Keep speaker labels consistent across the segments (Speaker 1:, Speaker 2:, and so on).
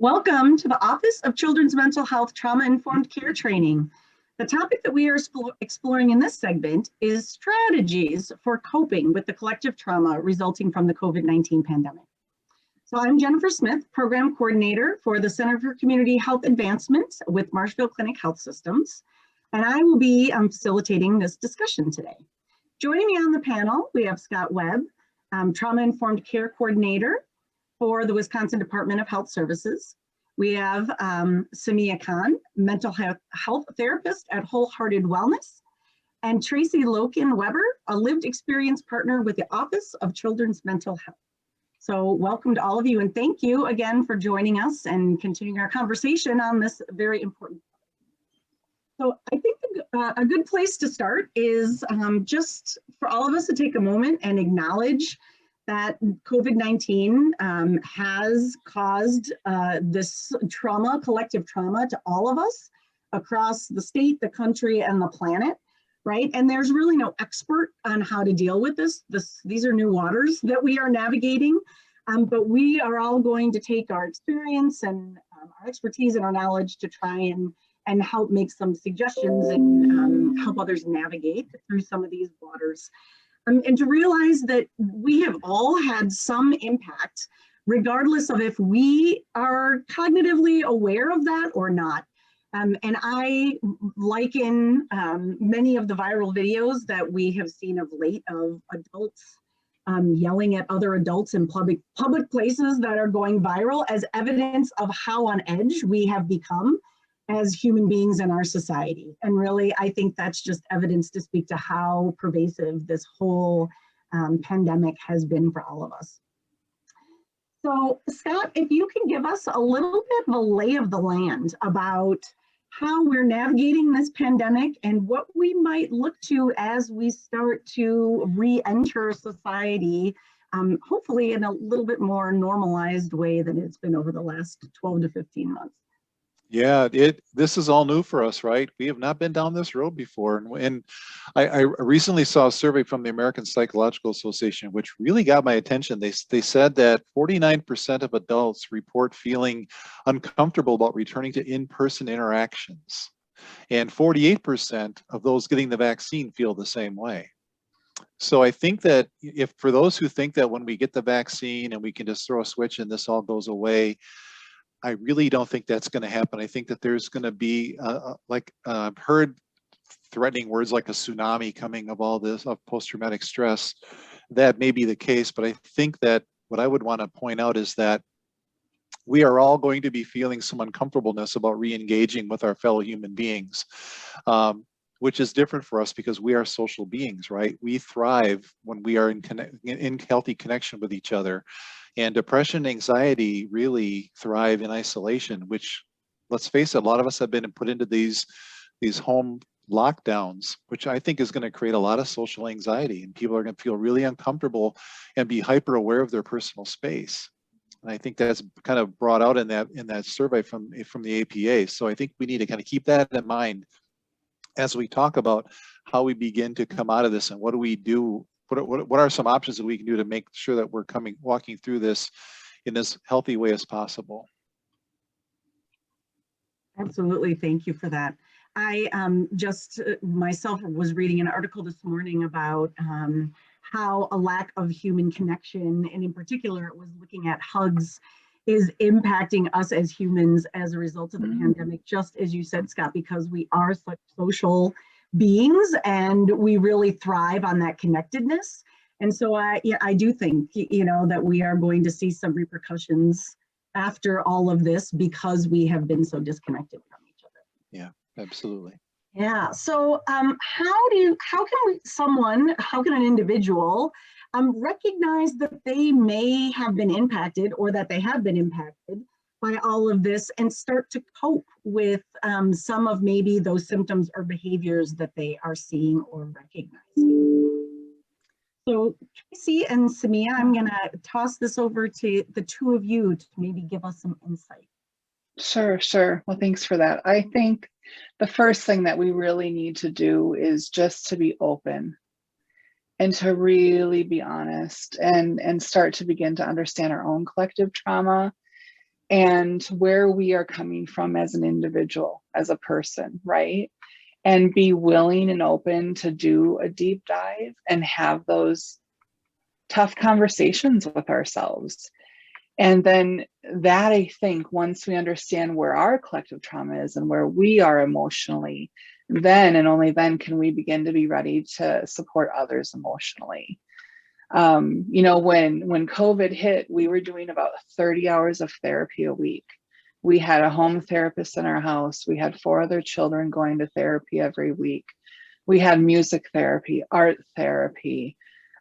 Speaker 1: Welcome to the Office of Children's Mental Health Trauma-Informed Care Training. The topic that we are exploring in this segment is strategies for coping with the collective trauma resulting from the COVID-19 pandemic. So I'm Jennifer Smith, Program Coordinator for the Center for Community Health Advancement with Marshfield Clinic Health Systems, and I will be facilitating this discussion today. Joining me on the panel, we have Scott Webb, Trauma-Informed Care Coordinator for the Wisconsin Department of Health Services. We have Samia Khan, mental health therapist at Wholehearted Wellness, and Tracy Loken Weber, a lived experience partner with the Office of Children's Mental Health. So welcome to all of you, and thank you again for joining us and continuing our conversation on this very important topic. So I think a good place to start is just for all of us to take a moment and acknowledge that COVID-19 has caused this trauma, collective trauma to all of us across the state, the country, and the planet, right? And there's really no expert on how to deal with this. These are new waters that we are navigating, but we are all going to take our experience and our expertise and our knowledge to try and help make some suggestions and help others navigate through some of these waters. And to realize that we have all had some impact, regardless of if we are cognitively aware of that or not. And I liken many of the viral videos that we have seen of late of adults yelling at other adults in public places that are going viral as evidence of how on edge we have become as human beings in our society. And really, I think that's just evidence to speak to how pervasive this whole pandemic has been for all of us. So Scott, if you can give us a little bit of a lay of the land about how we're navigating this pandemic and what we might look to as we start to re-enter society, hopefully in a little bit more normalized way than it's been over the last 12 to 15 months.
Speaker 2: Yeah, this is all new for us, right? We have not been down this road before. And I recently saw a survey from the American Psychological Association, which really got my attention. They said that 49% of adults report feeling uncomfortable about returning to in-person interactions. And 48% of those getting the vaccine feel the same way. So I think that if for those who think that when we get the vaccine and we can just throw a switch and this all goes away, I really don't think that's going to happen. I think that there's going to be, I've heard threatening words like a tsunami coming of all this, of post-traumatic stress. That may be the case, but I think that what I would want to point out is that we are all going to be feeling some uncomfortableness about re-engaging with our fellow human beings, which is different for us because we are social beings, right? We thrive when we are in healthy connection with each other. And depression and anxiety really thrive in isolation, which, let's face it, a lot of us have been put into these home lockdowns, which I think is going to create a lot of social anxiety, and people are going to feel really uncomfortable and be hyper aware of their personal space. And I think that's kind of brought out in that survey from the APA. So I think we need to kind of keep that in mind as we talk about how we begin to come out of this and what do we do. What are some options that we can do to make sure that we're walking through this in as healthy way as possible?
Speaker 1: Absolutely, thank you for that. I just myself was reading an article this morning about how a lack of human connection, and in particular, it was looking at hugs, is impacting us as humans as a result of the pandemic, just as you said, Scott, because we are such social beings and we really thrive on that connectedness. And so I do think, that we are going to see some repercussions after all of this because we have been so disconnected from each other.
Speaker 2: Yeah, absolutely.
Speaker 1: Yeah. So how can an individual recognize that they may have been impacted or that they have been impacted by all of this and start to cope with some of maybe those symptoms or behaviors that they are seeing or recognizing? So Tracy and Samia, I'm going to toss this over to the two of you to maybe give us some insight.
Speaker 3: Sure. Well, thanks for that. I think the first thing that we really need to do is just to be open and to really be honest and start to begin to understand our own collective trauma and where we are coming from as an individual, as a person, right? And be willing and open to do a deep dive and have those tough conversations with ourselves. And then that, I think, once we understand where our collective trauma is and where we are emotionally, then and only then can we begin to be ready to support others emotionally. You know, when COVID hit, we were doing about 30 hours of therapy a week. We had a home therapist in our house. We had 4 other children going to therapy every week. We had music therapy, art therapy,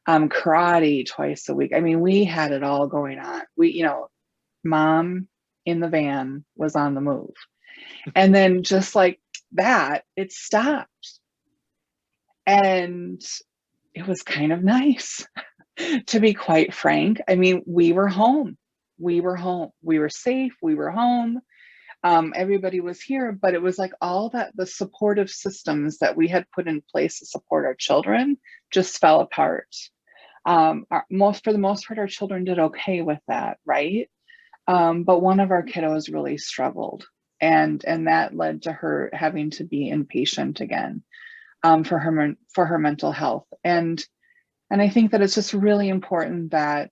Speaker 3: karate twice a week. I mean, we had it all going on. We, you know, mom in the van was on the move. And then just like that, it stopped. And it was kind of nice, to be quite frank. I mean, we were home. We were home. We were safe. We were home. Everybody was here, but it was like all that the supportive systems that we had put in place to support our children just fell apart. For the most part, our children did okay with that, right? But one of our kiddos really struggled, and that led to her having to be inpatient again, for her mental health. And I think that it's just really important that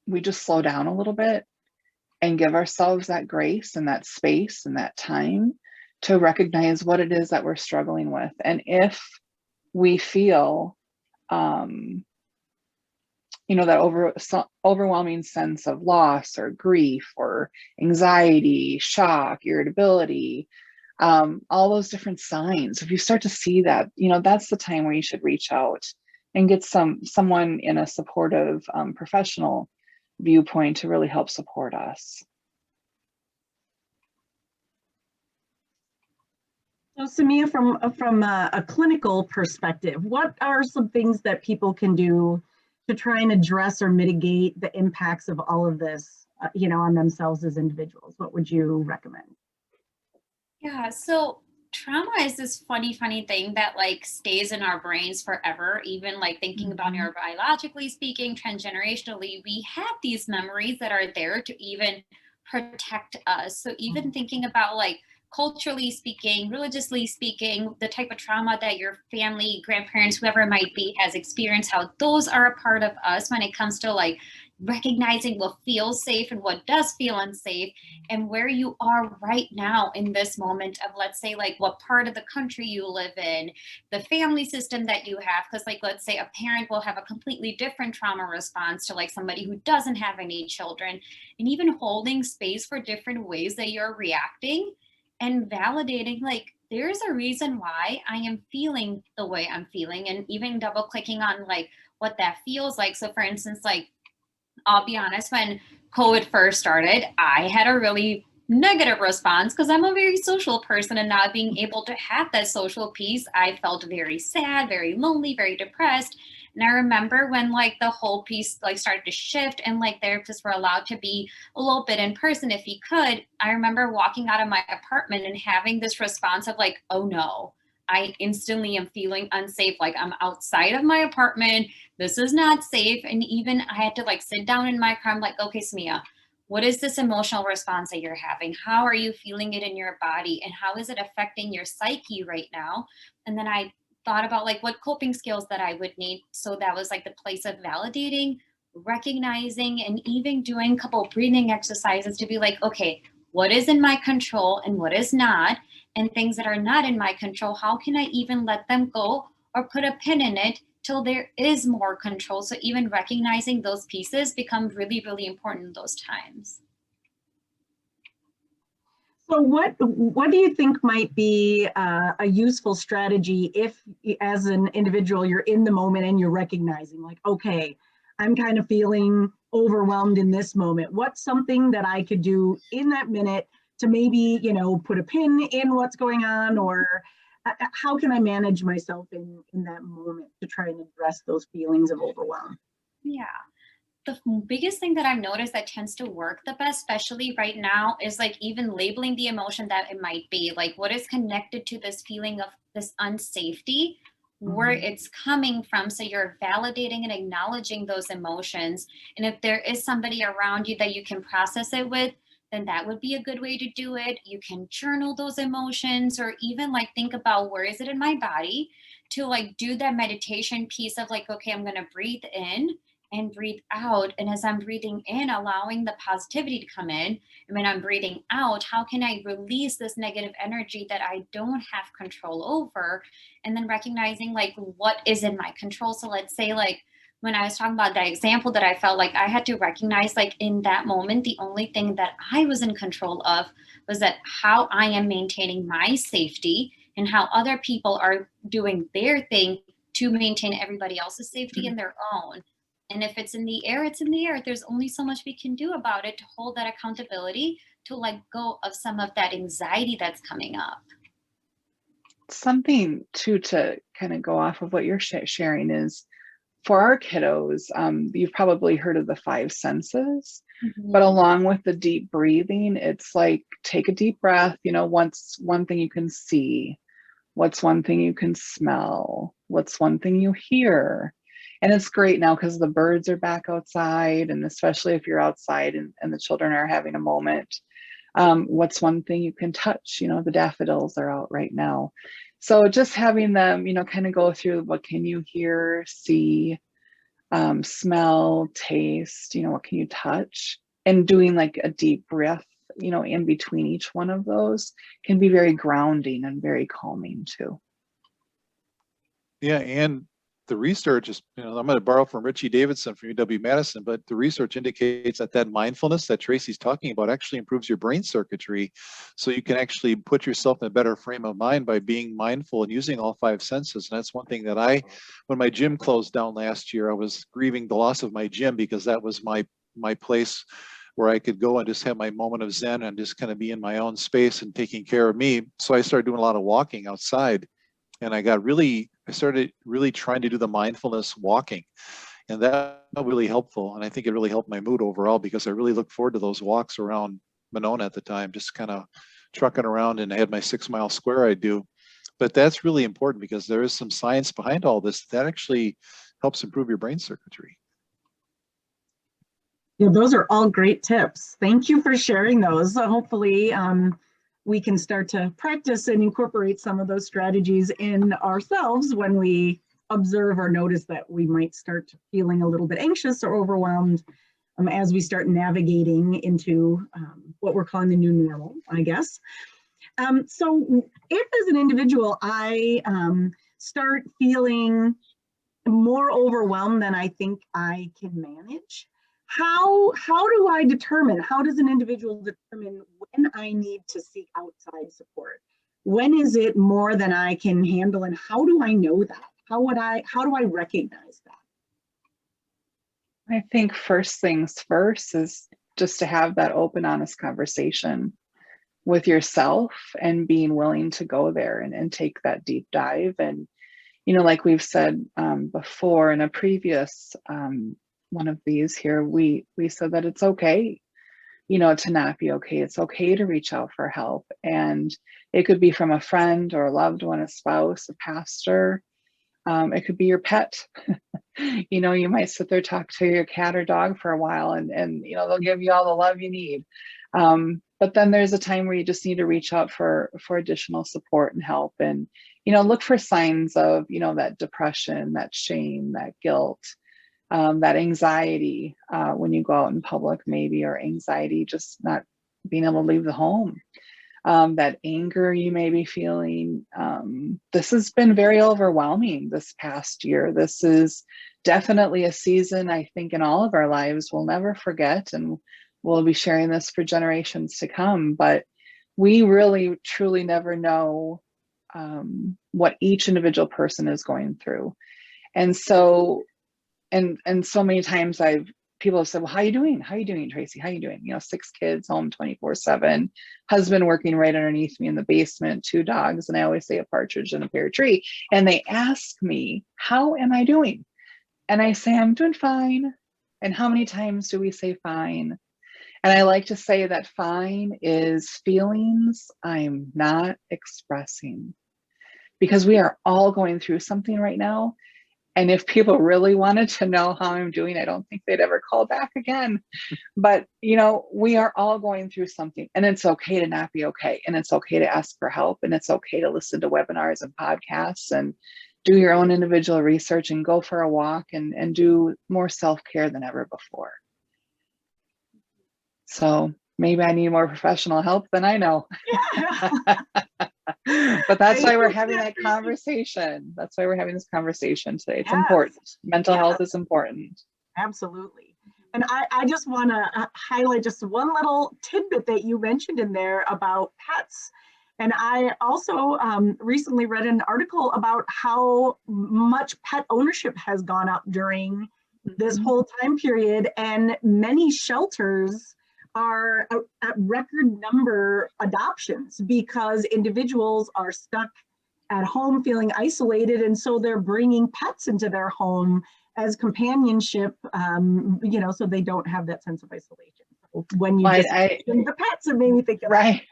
Speaker 3: we just slow down a little bit and give ourselves that grace and that space and that time to recognize what it is that we're struggling with. And if we feel, you know, that overwhelming sense of loss or grief or anxiety, shock, irritability, all those different signs, if you start to see that, you know, that's the time where you should reach out and get someone in a supportive, professional viewpoint to really help support us.
Speaker 1: So Samia, from a clinical perspective, what are some things that people can do to try and address or mitigate the impacts of all of this, you know, on themselves as individuals? What would you recommend?
Speaker 4: Yeah, so trauma is this funny thing that like stays in our brains forever. Even like thinking about neurobiologically speaking, transgenerationally, we have these memories that are there to even protect us. So even thinking about like culturally speaking, religiously speaking, the type of trauma that your family, grandparents, whoever it might be, has experienced, how those are a part of us when it comes to like recognizing what feels safe and what does feel unsafe, and where you are right now in this moment of, let's say, like what part of the country you live in, the family system that you have. Because like, let's say a parent will have a completely different trauma response to like somebody who doesn't have any children, and even holding space for different ways that you're reacting and validating like there's a reason why I am feeling the way I'm feeling, and even double clicking on like what that feels like. So for instance, like I'll be honest, when COVID first started, I had a really negative response because I'm a very social person, and not being able to have that social piece, I felt very sad, very lonely, very depressed. And I remember when like the whole piece like started to shift and like therapists were allowed to be a little bit in person if he could, I remember walking out of my apartment and having this response of like, oh no, I instantly am feeling unsafe. Like I'm outside of my apartment. This is not safe. And even I had to like sit down in my car. I'm like, okay, Samia, what is this emotional response that you're having? How are you feeling it in your body? And how is it affecting your psyche right now? And then I thought about like what coping skills that I would need. So that was like the place of validating, recognizing, and even doing a couple of breathing exercises to be like, okay, what is in my control and what is not? And things that are not in my control, how can I even let them go or put a pin in it till there is more control? So even recognizing those pieces become really, really important in those times.
Speaker 1: So what do you think might be a useful strategy if, as an individual, you're in the moment and you're recognizing like, okay, I'm kind of feeling overwhelmed in this moment. What's something that I could do in that minute to maybe, you know, put a pin in what's going on, or how can I manage myself in that moment to try and address those feelings of overwhelm?
Speaker 4: Yeah. The biggest thing that I've noticed that tends to work the best, especially right now, is like even labeling the emotion that it might be. Like what is connected to this feeling of this unsafety? where it's coming from. So you're validating and acknowledging those emotions. And if there is somebody around you that you can process it with, then that would be a good way to do it. You can journal those emotions, or even like think about where is it in my body, to like do that meditation piece of like, okay, I'm going to breathe in and breathe out. And as I'm breathing in, allowing the positivity to come in. And when I'm breathing out, how can I release this negative energy that I don't have control over? And then recognizing like what is in my control. So let's say like when I was talking about that example, that I felt like I had to recognize, like in that moment, the only thing that I was in control of was that how I am maintaining my safety and how other people are doing their thing to maintain everybody else's safety and their own. And if it's in the air, it's in the air. There's only so much we can do about it to hold that accountability, to let go of some of that anxiety that's coming up.
Speaker 3: Something too, to kind of go off of what you're sharing, is for our kiddos, you've probably heard of the five senses, but along with the deep breathing, it's like, take a deep breath. You know, what's one thing you can see? What's one thing you can smell? What's one thing you hear? And it's great now because the birds are back outside, and especially if you're outside and the children are having a moment. What's one thing you can touch? You know, the daffodils are out right now. So just having them, you know, kind of go through, what can you hear, see, smell, taste, you know, what can you touch? And doing like a deep breath, you know, in between each one of those can be very grounding and very calming too.
Speaker 2: Yeah, and the research is, you know, I'm going to borrow from Richie Davidson from UW-Madison, but the research indicates that that mindfulness that Tracy's talking about actually improves your brain circuitry. So you can actually put yourself in a better frame of mind by being mindful and using all five senses. And that's one thing that when my gym closed down last year, I was grieving the loss of my gym, because that was my place where I could go and just have my moment of Zen and just kind of be in my own space and taking care of me. So I started doing a lot of walking outside, and I started really trying to do the mindfulness walking, and that was really helpful. And I think it really helped my mood overall, because I really looked forward to those walks around Monona at the time, just kind of trucking around, and I had my 6 mile square I do. But that's really important, because there is some science behind all this that actually helps improve your brain circuitry.
Speaker 1: Yeah, those are all great tips. Thank you for sharing those. Hopefully, we can start to practice and incorporate some of those strategies in ourselves when we observe or notice that we might start feeling a little bit anxious or overwhelmed as we start navigating into what we're calling the new normal, I guess. So if as an individual, I start feeling more overwhelmed than I think I can manage, how does an individual determine when I need to seek outside support? When is it more than I can handle, and how do I know that? How do I recognize that?
Speaker 3: I think first things first is just to have that open, honest conversation with yourself, and being willing to go there and take that deep dive. And, you know, like we've said before in a previous one of these here, we said that it's okay, you know, to not be okay. It's okay to reach out for help. And it could be from a friend or a loved one, a spouse, a pastor. It could be your pet. You know, you might sit there, talk to your cat or dog for a while, and you know, they'll give you all the love you need. But then there's a time where you just need to reach out for additional support and help, and, you know, look for signs of, you know, that depression, that shame, that guilt, that anxiety when you go out in public, maybe, or anxiety just not being able to leave the home. That anger you may be feeling. This has been very overwhelming this past year. This is definitely a season, I think, in all of our lives we'll never forget, and we'll be sharing this for generations to come. But we really, truly never know what each individual person is going through. And so, and so many times people have said, well, how you doing? How you doing, Tracy? How you doing? You know, 6 kids, home 24/7, husband working right underneath me in the basement, 2 dogs. And I always say a partridge in a pear tree. And they ask me, how am I doing? And I say, I'm doing fine. And how many times do we say fine? And I like to say that fine is feelings I'm not expressing. because we are all going through something right now. And if people really wanted to know how I'm doing, I don't think they'd ever call back again. But, you know, we are all going through something, and it's okay to not be okay. And it's okay to ask for help. And it's okay to listen to webinars and podcasts and do your own individual research and go for a walk and do more self-care than ever before. So maybe I need more professional help than I know.
Speaker 1: Yeah.
Speaker 3: But that's why we're having that conversation. That's why we're having this conversation today. It's important. Mental health is important.
Speaker 1: Absolutely. And I just want to highlight just one little tidbit that you mentioned in there about pets. And I also recently read an article about how much pet ownership has gone up during this whole time period, and many shelters are at record number adoptions because individuals are stuck at home feeling isolated, and so they're bringing pets into their home as companionship, you know, so they don't have that sense of isolation. So when you just mentioned the pets, it made me think of
Speaker 3: that.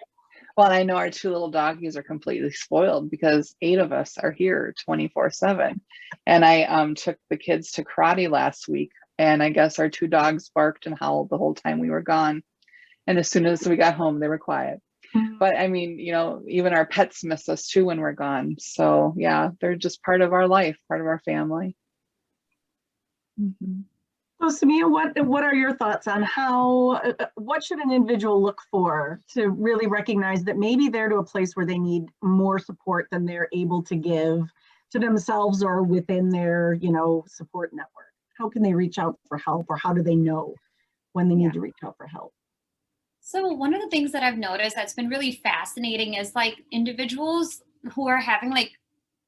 Speaker 3: Well, I know our 2 little doggies are completely spoiled because 8 of us are here 24/7. And I took the kids to karate last week, and I guess our 2 dogs barked and howled the whole time we were gone. And as soon as we got home, they were quiet. But I mean, you know, even our pets miss us too when we're gone. So yeah, they're just part of our life, part of our family.
Speaker 1: So Samia, what are your thoughts on how, what should an individual look for to really recognize that maybe they're to a place where they need more support than they're able to give to themselves or within their, you know, support network? How can they reach out for help, or how do they know when they need to reach out for help?
Speaker 4: So one of the things that I've noticed that's been really fascinating is like individuals who are having like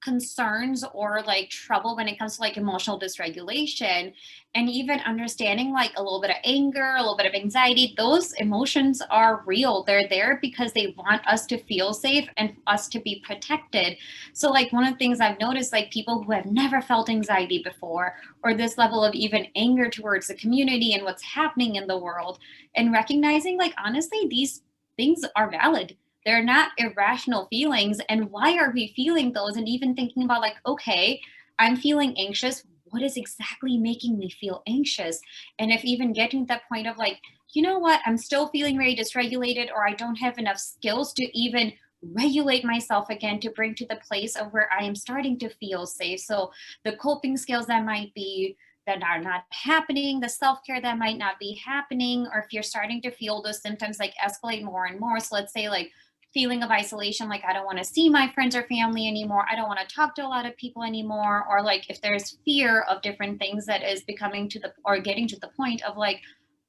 Speaker 4: concerns or like trouble when it comes to like emotional dysregulation, and even understanding like a little bit of anger, a little bit of anxiety. Those emotions are real. They're there because they want us to feel safe and us to be protected. So like one of the things I've noticed, like people who have never felt anxiety before, or this level of even anger towards the community and what's happening in the world, and recognizing like honestly these things are valid. They're not irrational feelings. And why are we feeling those? And even thinking about like, okay, I'm feeling anxious. What is exactly making me feel anxious? And if even getting to that point of like, you know what, I'm still feeling very dysregulated, or I don't have enough skills to even regulate myself again to bring to the place of where I am starting to feel safe. So the coping skills that might be that are not happening, the self-care that might not be happening, or if you're starting to feel those symptoms like escalate more and more. So let's say like feeling of isolation, like I don't want to see my friends or family anymore, I don't want to talk to a lot of people anymore, or like if there's fear of different things that is becoming to the or getting to the point of like,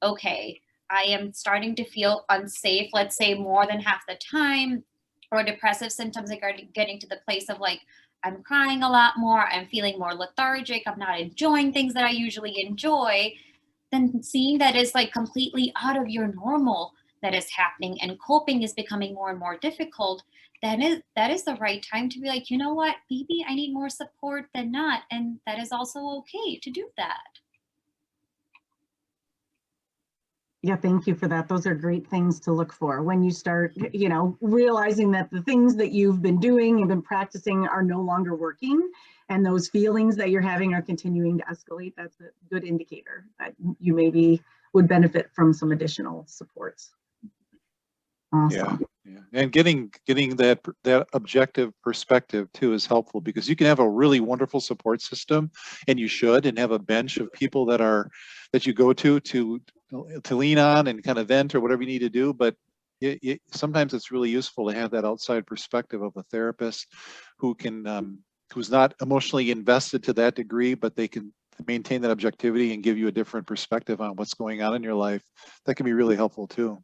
Speaker 4: okay, I am starting to feel unsafe, let's say more than half the time, or depressive symptoms like are getting to the place of like I'm crying a lot more, I'm feeling more lethargic, I'm not enjoying things that I usually enjoy, then seeing that is like completely out of your normal that is happening and coping is becoming more and more difficult, that is the right time to be like, you know what, maybe I need more support than not. And that is also okay to do that.
Speaker 1: Yeah, thank you for that. Those are great things to look for when you start, you know, realizing that the things that you've been doing and been practicing are no longer working, and those feelings that you're having are continuing to escalate. That's a good indicator that you maybe would benefit from some additional supports. Awesome.
Speaker 2: Yeah. And getting that objective perspective too is helpful, because you can have a really wonderful support system, and you should, and have a bench of people that you go to lean on and kind of vent or whatever you need to do. But sometimes it's really useful to have that outside perspective of a therapist who can who's not emotionally invested to that degree, but they can maintain that objectivity and give you a different perspective on what's going on in your life. That can be really helpful too.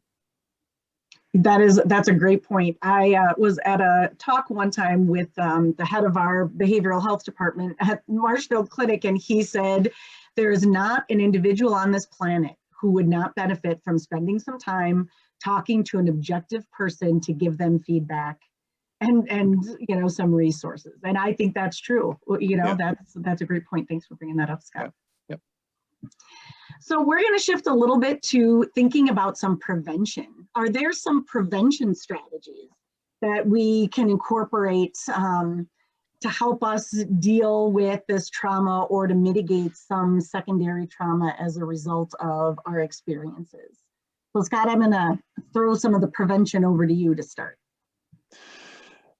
Speaker 1: That's a great point. I was at a talk one time with the head of our behavioral health department at Marshfield Clinic, and he said there is not an individual on this planet who would not benefit from spending some time talking to an objective person to give them feedback and you know, some resources. And I think that's true. You know,
Speaker 2: Yeah.
Speaker 1: that's a great point. Thanks for bringing that up, Scott.
Speaker 2: Yeah. Yep.
Speaker 1: So we're going to shift a little bit to thinking about some prevention. Are there some prevention strategies that we can incorporate to help us deal with this trauma or to mitigate some secondary trauma as a result of our experiences. So Scott, I'm gonna throw some of the prevention over to you to start.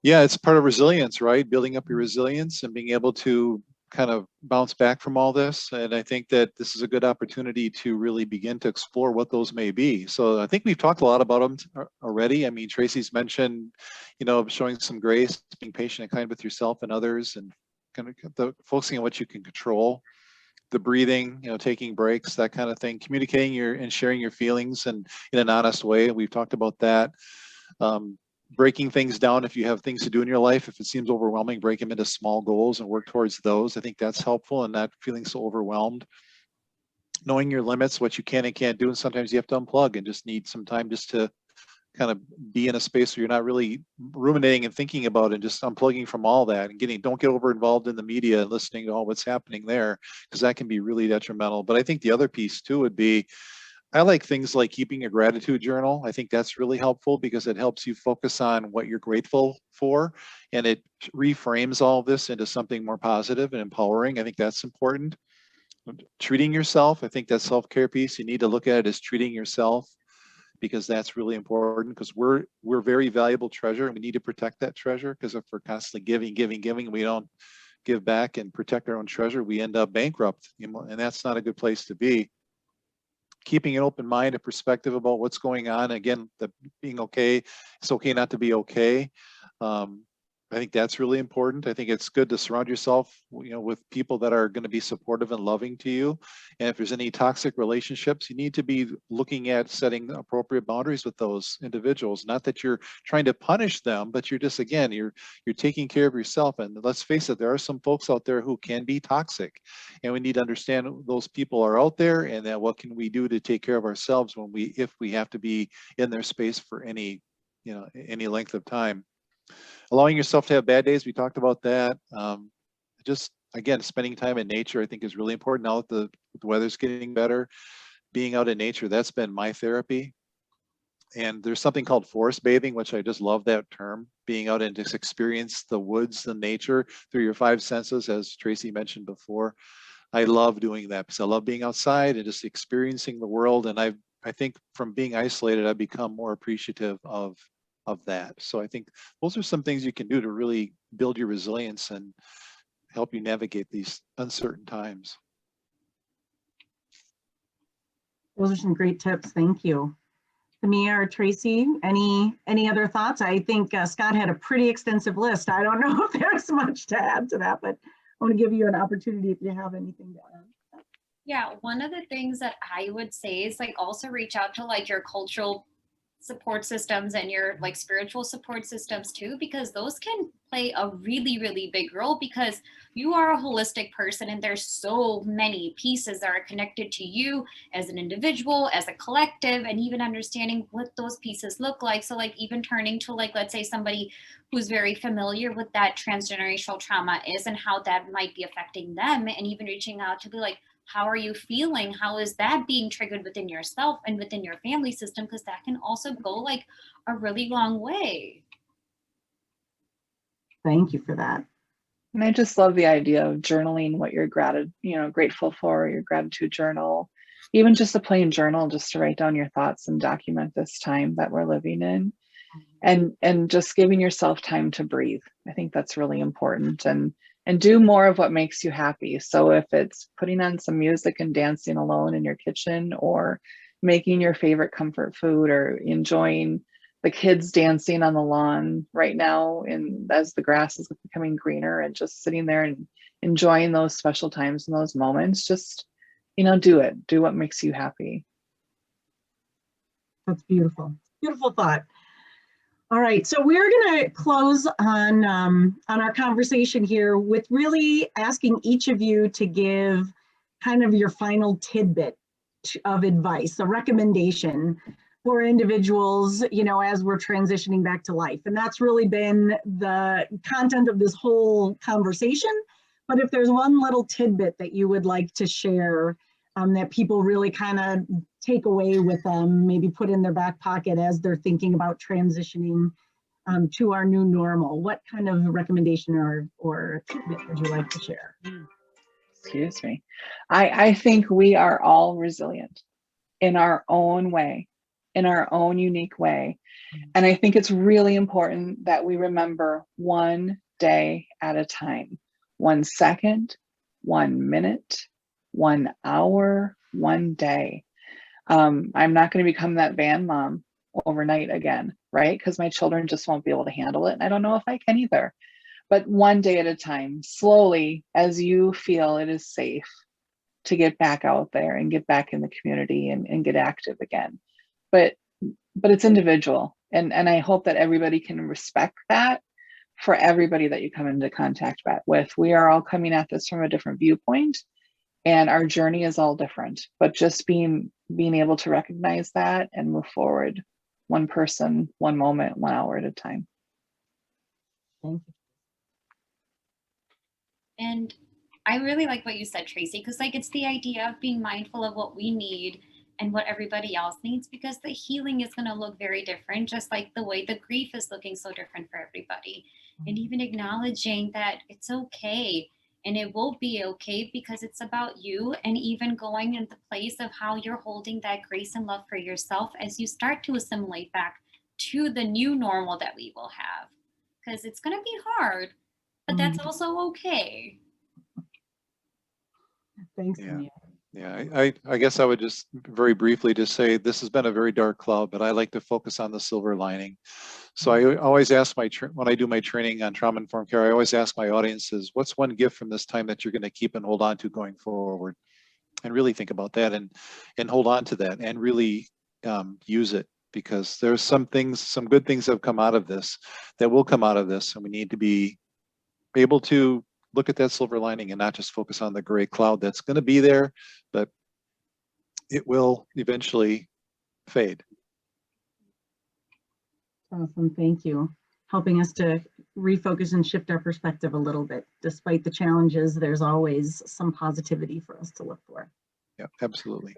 Speaker 2: Yeah, it's part of resilience, right? Building up your resilience and being able to kind of bounce back from all this. And I think that this is a good opportunity to really begin to explore what those may be. So I think we've talked a lot about them already. I mean, Tracy's mentioned, you know, showing some grace, being patient and kind with yourself and others, and kind of focusing on what you can control. The breathing, you know, taking breaks, that kind of thing, communicating and sharing your feelings and in an honest way. We've talked about that. Breaking things down if you have things to do in your life. If it seems overwhelming, break them into small goals and work towards those. I think that's helpful and not feeling so overwhelmed. Knowing your limits, what you can and can't do, and sometimes you have to unplug and just need some time just to kind of be in a space where you're not really ruminating and thinking about it, and just unplugging from all that and don't get over involved in the media and listening to all what's happening there, because that can be really detrimental. But I think the other piece too would be, I like things like keeping a gratitude journal. I think that's really helpful because it helps you focus on what you're grateful for, and it reframes all this into something more positive and empowering. I think that's important. Treating yourself, I think that self-care piece, you need to look at it as treating yourself, because that's really important, because we're very valuable treasure and we need to protect that treasure, because if we're constantly giving, we don't give back and protect our own treasure, we end up bankrupt, you know, and that's not a good place to be. Keeping an open mind, a perspective about what's going on. Again, the being okay, it's okay not to be okay. I think that's really important. I think it's good to surround yourself, you know, with people that are going to be supportive and loving to you. And if there's any toxic relationships, you need to be looking at setting appropriate boundaries with those individuals. Not that you're trying to punish them, but you're just, again, you're taking care of yourself. And let's face it, there are some folks out there who can be toxic, and we need to understand those people are out there, and that what can we do to take care of ourselves if we have to be in their space for any length of time. Allowing yourself to have bad days, we talked about that. Just, again, spending time in nature, I think, is really important. Now that the weather's getting better, being out in nature, that's been my therapy. And there's something called forest bathing, which I just love that term, being out and just experience the woods, the nature through your five senses, as Tracy mentioned before. I love doing that because I love being outside and just experiencing the world. And I think from being isolated, I've become more appreciative of that. So I think those are some things you can do to really build your resilience and help you navigate these uncertain times.
Speaker 1: Those are some great tips. Thank you. Tamia or Tracy, any other thoughts? I think Scott had a pretty extensive list. I don't know if there's much to add to that, but I want to give you an opportunity if you have anything to add.
Speaker 4: Yeah, one of the things that I would say is like also reach out to like your cultural support systems and your like spiritual support systems too, because those can play a really, really big role, because you are a holistic person and there's so many pieces that are connected to you as an individual, as a collective, and even understanding what those pieces look like. So like even turning to like, let's say somebody who's very familiar with that transgenerational trauma is and how that might be affecting them, and even reaching out to be like, how are you feeling? How is that being triggered within yourself and within your family system? Because that can also go like a really long way.
Speaker 1: Thank you for that.
Speaker 3: And I just love the idea of journaling what you're grateful for, your gratitude journal, even just a plain journal, just to write down your thoughts and document this time that we're living in, and just giving yourself time to breathe. I think that's really important, and do more of what makes you happy. So if it's putting on some music and dancing alone in your kitchen, or making your favorite comfort food, or enjoying the kids dancing on the lawn right now as the grass is becoming greener, and just sitting there and enjoying those special times and those moments, just, do what makes you happy.
Speaker 1: That's beautiful. Beautiful thought. All right, so we're going to close on our conversation here with really asking each of you to give kind of your final tidbit of advice, a recommendation for individuals, as we're transitioning back to life. And that's really been the content of this whole conversation. But if there's one little tidbit that you would like to share that people really kind of take away with them, maybe put in their back pocket as they're thinking about transitioning to our new normal? What kind of recommendation or tidbit would you like to share?
Speaker 3: Excuse me. I think we are all resilient in our own way, in our own unique way. And I think it's really important that we remember one day at a time, 1 second, 1 minute, 1 hour, 1 day. I'm not going to become that van mom overnight again, right? Because my children just won't be able to handle it. And I don't know if I can either. But one day at a time, slowly, as you feel it is safe to get back out there and get back in the community and get active again. But it's individual. And I hope that everybody can respect that for everybody that you come into contact with. We are all coming at this from a different viewpoint, and our journey is all different. But just being able to recognize that and move forward, one person, one moment, 1 hour at a time.
Speaker 1: Thank you.
Speaker 4: And I really like what you said, Tracy, because like it's the idea of being mindful of what we need and what everybody else needs, because the healing is going to look very different, just like the way the grief is looking so different for everybody. And even acknowledging that it's okay and it will be okay because it's about you, and even going in the place of how you're holding that grace and love for yourself as you start to assimilate back to the new normal that we will have, because it's going to be hard, but that's also okay.
Speaker 1: Thanks,
Speaker 2: Yeah.
Speaker 1: Samia.
Speaker 2: Yeah, I guess I would just very briefly just say this has been a very dark cloud, but I like to focus on the silver lining. So I always ask when I do my training on trauma-informed care, I always ask my audiences, what's one gift from this time that you're going to keep and hold on to going forward? And really think about that and hold on to that and really use it, because there's some good things that have come out of this, that will come out of this, and we need to be able to look at that silver lining and not just focus on the gray cloud that's going to be there, but it will eventually fade.
Speaker 1: Awesome, thank you. Helping us to refocus and shift our perspective a little bit. Despite the challenges, there's always some positivity for us to look for.
Speaker 2: Yeah, absolutely.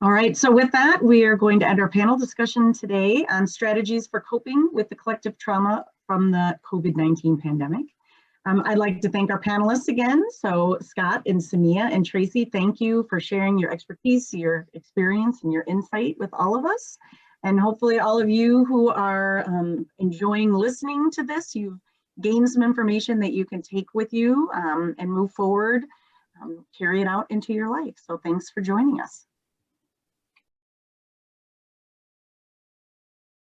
Speaker 1: All right, so with that, we are going to end our panel discussion today on strategies for coping with the collective trauma from the COVID-19 pandemic. I'd like to thank our panelists again. So Scott and Samia and Tracy, thank you for sharing your expertise, your experience, and your insight with all of us. And hopefully all of you who are enjoying listening to this, you've gained some information that you can take with you and move forward, carry it out into your life. So thanks for joining us.